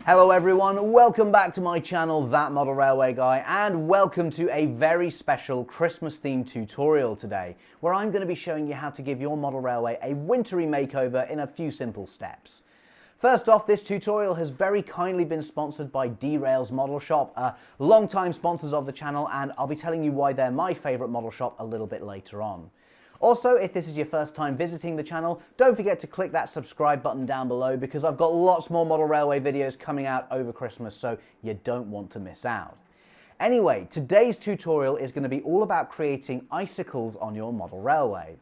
Hello everyone, welcome back to my channel, That Model Railway Guy, and welcome to a very special Christmas themed tutorial today, where I'm going to be showing you how to give your model railway a wintry makeover in a few simple steps. First off, this tutorial has very kindly been sponsored by Derails Model Shop, long-time sponsors of the channel, and I'll be telling you why they're my favourite model shop a little bit later on. Also, if this is your first time visiting the channel, don't forget to click that subscribe button down below because I've got lots more model railway videos coming out over Christmas, so you don't want to miss out. Anyway, today's tutorial is going to be all about creating icicles on your model railway.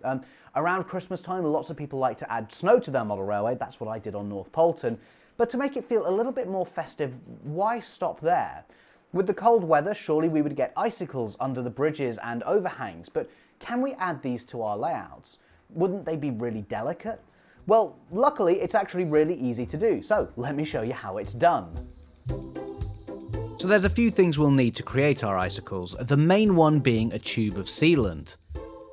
Around Christmas time, lots of people like to add snow to their model railway. That's what I did on North Poulton. But to make it feel a little bit more festive, why stop there? With the cold weather, surely we would get icicles under the bridges and overhangs, but can we add these to our layouts? Wouldn't they be really delicate? Well, luckily it's actually really easy to do, so let me show you how it's done. So there's a few things we'll need to create our icicles, the main one being a tube of sealant.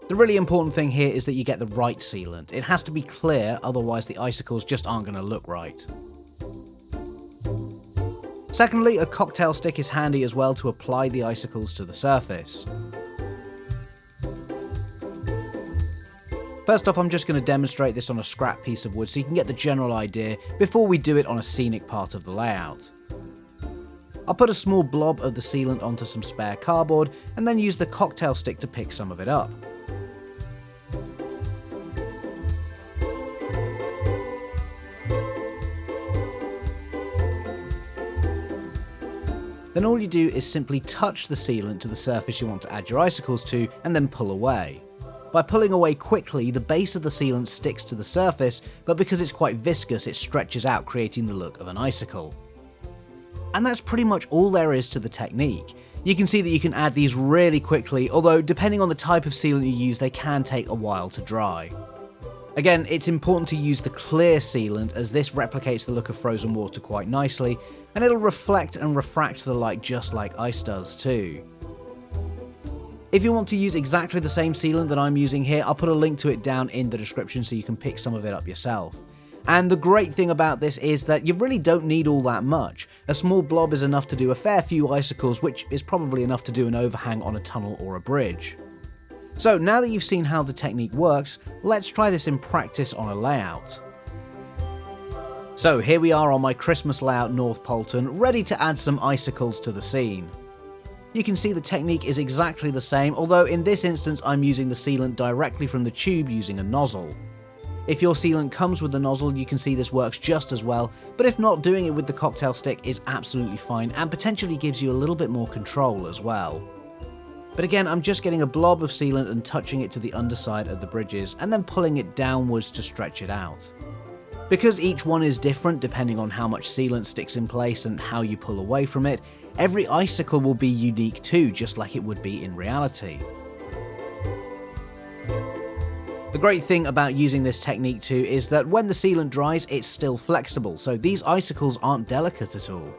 The really important thing here is that you get the right sealant. It has to be clear, otherwise the icicles just aren't going to look right. Secondly, a cocktail stick is handy as well to apply the icicles to the surface. First off, I'm just going to demonstrate this on a scrap piece of wood so you can get the general idea before we do it on a scenic part of the layout. I'll put a small blob of the sealant onto some spare cardboard and then use the cocktail stick to pick some of it up. Then all you do is simply touch the sealant to the surface you want to add your icicles to and then pull away. By pulling away quickly, the base of the sealant sticks to the surface, but because it's quite viscous, it stretches out, creating the look of an icicle. And that's pretty much all there is to the technique. You can see that you can add these really quickly, although depending on the type of sealant you use, they can take a while to dry. Again, it's important to use the clear sealant as this replicates the look of frozen water quite nicely, and it'll reflect and refract the light just like ice does too. If you want to use exactly the same sealant that I'm using here, I'll put a link to it down in the description so you can pick some of it up yourself. And the great thing about this is that you really don't need all that much. A small blob is enough to do a fair few icicles, which is probably enough to do an overhang on a tunnel or a bridge. So now that you've seen how the technique works, let's try this in practice on a layout. So here we are on my Christmas layout North Poulton, ready to add some icicles to the scene. You can see the technique is exactly the same, although in this instance I'm using the sealant directly from the tube using a nozzle. If your sealant comes with the nozzle, you can see this works just as well, but if not, doing it with the cocktail stick is absolutely fine and potentially gives you a little bit more control as well. But again, I'm just getting a blob of sealant and touching it to the underside of the bridges and then pulling it downwards to stretch it out. Because each one is different depending on how much sealant sticks in place and how you pull away from it, every icicle will be unique too, just like it would be in reality. The great thing about using this technique too is that when the sealant dries, it's still flexible, so these icicles aren't delicate at all.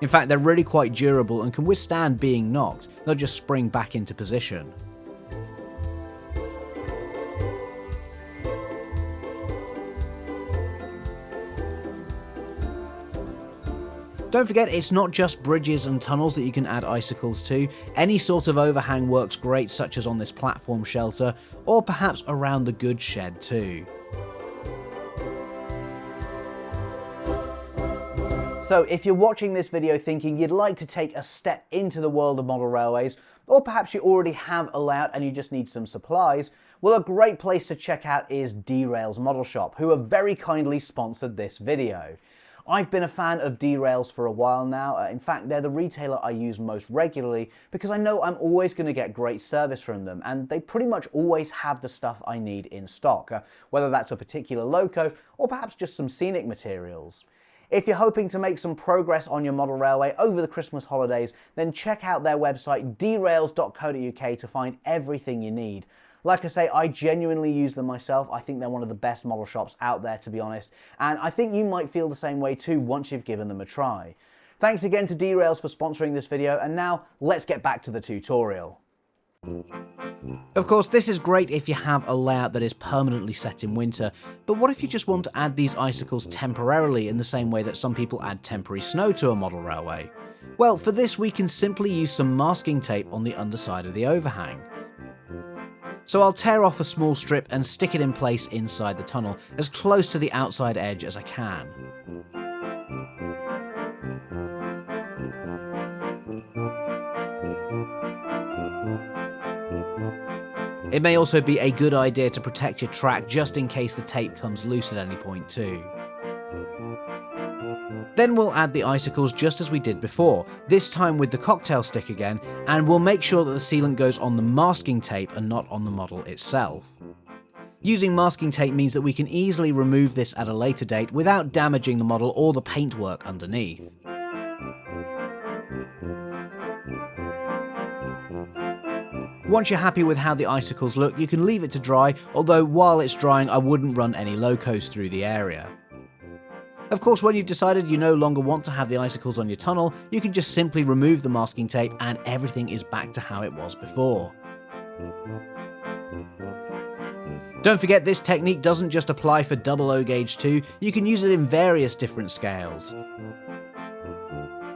In fact, they're really quite durable and can withstand being knocked, they'll just spring back into position. Don't forget, it's not just bridges and tunnels that you can add icicles to. Any sort of overhang works great, such as on this platform shelter, or perhaps around the goods shed too. So if you're watching this video thinking you'd like to take a step into the world of model railways, or perhaps you already have a layout and you just need some supplies, well, a great place to check out is Derails Model Shop, who have very kindly sponsored this video. I've been a fan of Derails for a while now. In fact, they're the retailer I use most regularly because I know I'm always going to get great service from them, and they pretty much always have the stuff I need in stock, whether that's a particular loco or perhaps just some scenic materials. If you're hoping to make some progress on your model railway over the Christmas holidays, then check out their website derails.co.uk to find everything you need. Like I say, I genuinely use them myself. I think they're one of the best model shops out there, to be honest, and I think you might feel the same way too once you've given them a try. Thanks again to Derails for sponsoring this video, and now let's get back to the tutorial. Of course, this is great if you have a layout that is permanently set in winter, but what if you just want to add these icicles temporarily in the same way that some people add temporary snow to a model railway? Well, for this we can simply use some masking tape on the underside of the overhang. So I'll tear off a small strip and stick it in place inside the tunnel, as close to the outside edge as I can. It may also be a good idea to protect your track just in case the tape comes loose at any point too. Then we'll add the icicles just as we did before, this time with the cocktail stick again, and we'll make sure that the sealant goes on the masking tape and not on the model itself. Using masking tape means that we can easily remove this at a later date without damaging the model or the paintwork underneath. Once you're happy with how the icicles look, you can leave it to dry, although while it's drying I wouldn't run any locos through the area. Of course, when you've decided you no longer want to have the icicles on your tunnel, you can just simply remove the masking tape and everything is back to how it was before. Don't forget, this technique doesn't just apply for 00 gauge 2, you can use it in various different scales.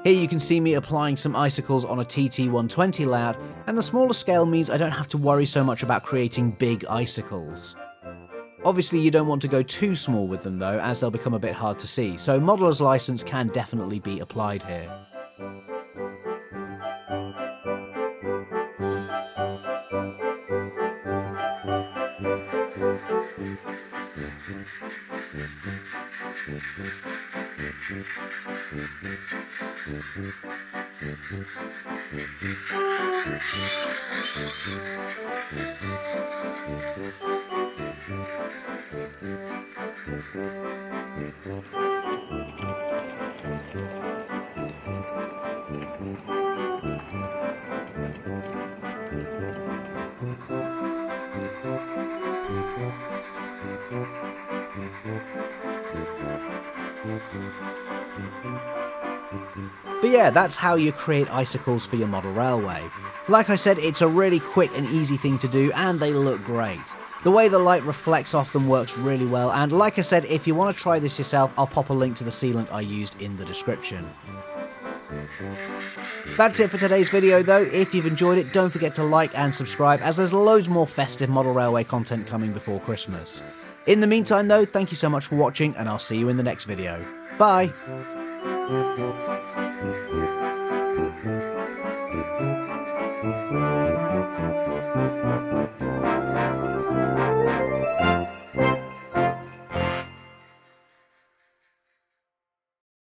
Here you can see me applying some icicles on a TT120 layout, and the smaller scale means I don't have to worry so much about creating big icicles. Obviously you don't want to go too small with them though, as they'll become a bit hard to see, so modeller's license can definitely be applied here. But yeah, that's how you create icicles for your model railway. Like I said, it's a really quick and easy thing to do, and they look great. The way the light reflects off them works really well, and like I said, if you want to try this yourself, I'll pop a link to the sealant I used in the description. That's it for today's video though. If you've enjoyed it, don't forget to like and subscribe, as there's loads more festive model railway content coming before Christmas. In the meantime though, thank you so much for watching, and I'll see you in the next video. Bye!